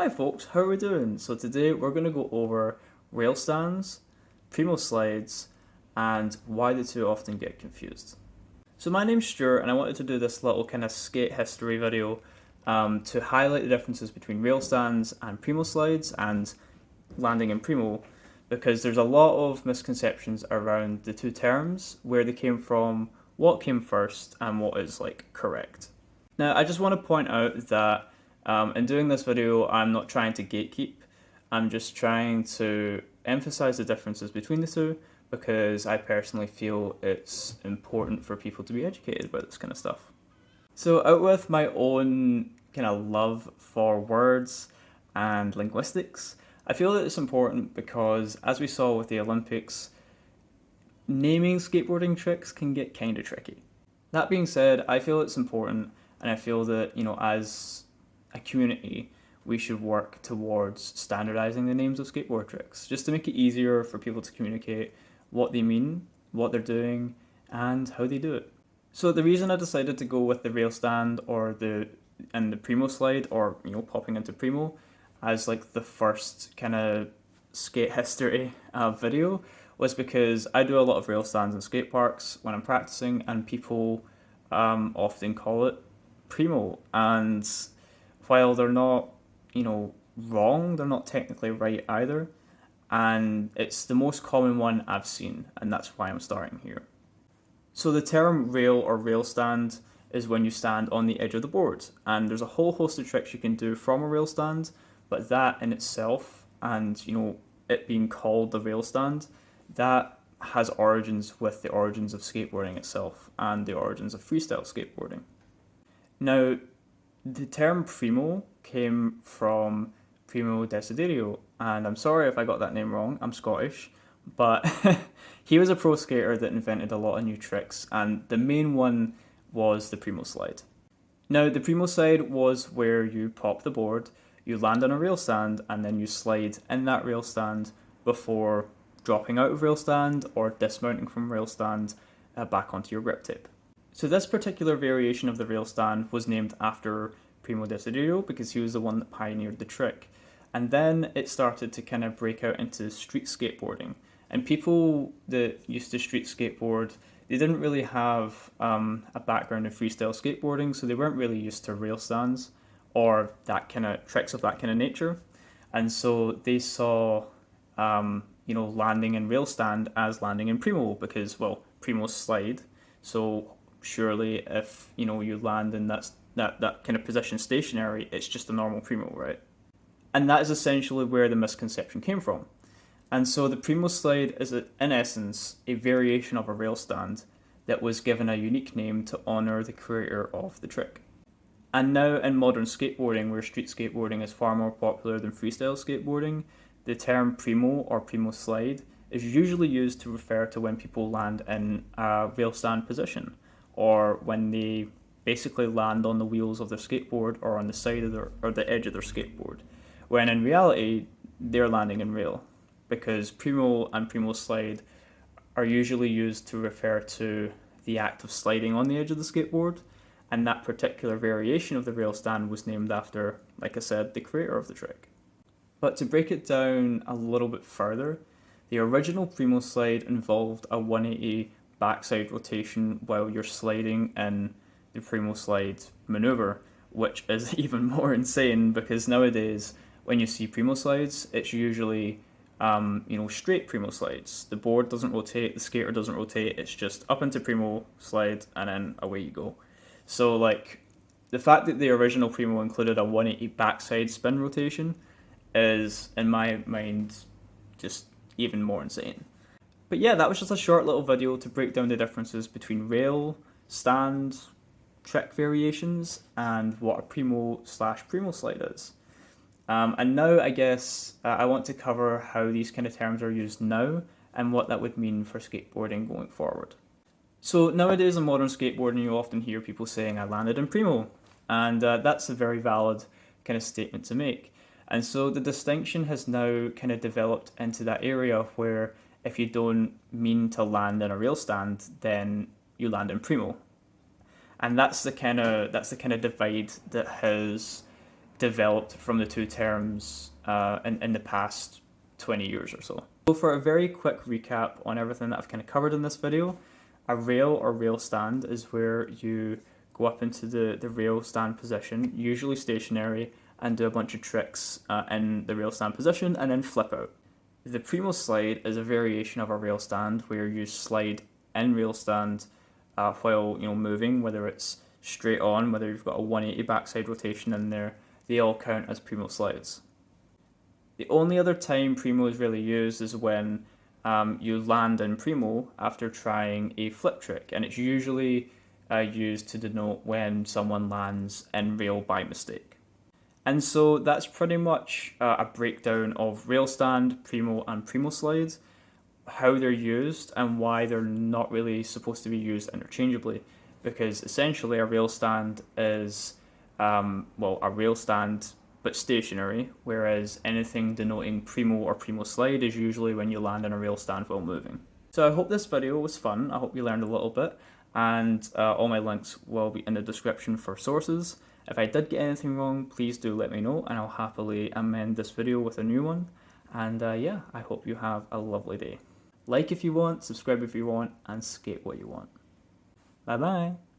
Hi folks, how are we doing? So today we're going to go over rail stands, Primo slides, and why the two often get confused. So my name's Stuart and I wanted to do this little kind of skate history video to highlight the differences between rail stands and Primo slides and landing in Primo, because there's a lot of misconceptions around the two terms, where they came from, what came first, and what is correct. Now I just want to point out that in doing this video, I'm not trying to gatekeep. I'm just trying to emphasize the differences between the two because I personally feel it's important for people to be educated about this kind of stuff. So out with my own kind of love for words and linguistics, I feel that it's important because, as we saw with the Olympics, naming skateboarding tricks can get kind of tricky. That being said, I feel it's important, and I feel that, as a community, we should work towards standardizing the names of skateboard tricks, just to make it easier for people to communicate what they mean, what they're doing, and how they do it. So the reason I decided to go with the rail stand and the Primo slide, or popping into Primo, as the first kind of skate history video, was because I do a lot of rail stands in skate parks when I'm practicing, and people often call it Primo. And while they're not, wrong, they're not technically right either. And it's the most common one I've seen, and that's why I'm starting here. So the term rail or rail stand is when you stand on the edge of the board, and there's a whole host of tricks you can do from a rail stand, but that in itself, and it being called the rail stand, that has origins with the origins of skateboarding itself and the origins of freestyle skateboarding. Now, the term Primo came from Primo Desiderio, and I'm sorry if I got that name wrong, I'm Scottish, but he was a pro skater that invented a lot of new tricks, and the main one was the Primo slide. Now, the Primo slide was where you pop the board, you land on a rail stand, and then you slide in that rail stand before dropping out of rail stand or dismounting from rail stand back onto your grip tape. So this particular variation of the rail stand was named after Primo Desiderio because he was the one that pioneered the trick. And then it started to kind of break out into street skateboarding. And people that used to street skateboard, they didn't really have a background in freestyle skateboarding, so they weren't really used to rail stands or that kind of tricks of that kind of nature. And so they saw landing in rail stand as landing in Primo because, well, Primo's slide. So surely if, you land in that kind of position stationary, it's just a normal Primo, right? And that is essentially where the misconception came from. And so the Primo slide is, in essence, a variation of a rail stand that was given a unique name to honor the creator of the trick. And now in modern skateboarding, where street skateboarding is far more popular than freestyle skateboarding, the term Primo or Primo slide is usually used to refer to when people land in a rail stand position, or when they basically land on the wheels of their skateboard or on the side of the edge of their skateboard, when in reality they're landing in rail, because Primo and Primo slide are usually used to refer to the act of sliding on the edge of the skateboard, and that particular variation of the rail stand was named after, like I said, the creator of the trick. But to break it down a little bit further, the original Primo slide involved a 180 backside rotation while you're sliding in the Primo slide maneuver, which is even more insane because nowadays when you see Primo slides, it's usually straight Primo slides. The board doesn't rotate, the skater doesn't rotate, it's just up into Primo slide and then away you go. So the fact that the original Primo included a 180 backside spin rotation is, in my mind, just even more insane. But yeah, that was just a short little video to break down the differences between rail, stand, trick variations, and what a Primo/Primo slide is. And now I guess I want to cover how these kind of terms are used now and what that would mean for skateboarding going forward. So nowadays in modern skateboarding, you often hear people saying, I landed in Primo, and that's a very valid kind of statement to make. And so the distinction has now kind of developed into that area where if you don't mean to land in a rail stand, then you land in Primo. And that's the kind of divide that has developed from the two terms in the past 20 years or so. So for a very quick recap on everything that I've kind of covered in this video, a rail or rail stand is where you go up into the rail stand position, usually stationary, and do a bunch of tricks in the rail stand position and then flip out. The Primo slide is a variation of a rail stand where you slide in rail stand while moving, whether it's straight on, whether you've got a 180 backside rotation in there, they all count as Primo slides. The only other time Primo is really used is when you land in Primo after trying a flip trick, and it's usually used to denote when someone lands in rail by mistake. And so that's pretty much a breakdown of rail stand, Primo, and Primo slides, how they're used and why they're not really supposed to be used interchangeably. Because essentially a rail stand is, a rail stand but stationary, whereas anything denoting Primo or Primo slide is usually when you land in a rail stand while moving. So I hope this video was fun. I hope you learned a little bit, and all my links will be in the description for sources. If I did get anything wrong, please do let me know, and I'll happily amend this video with a new one. And yeah, I hope you have a lovely day. Like if you want, subscribe if you want, and skate what you want. Bye bye!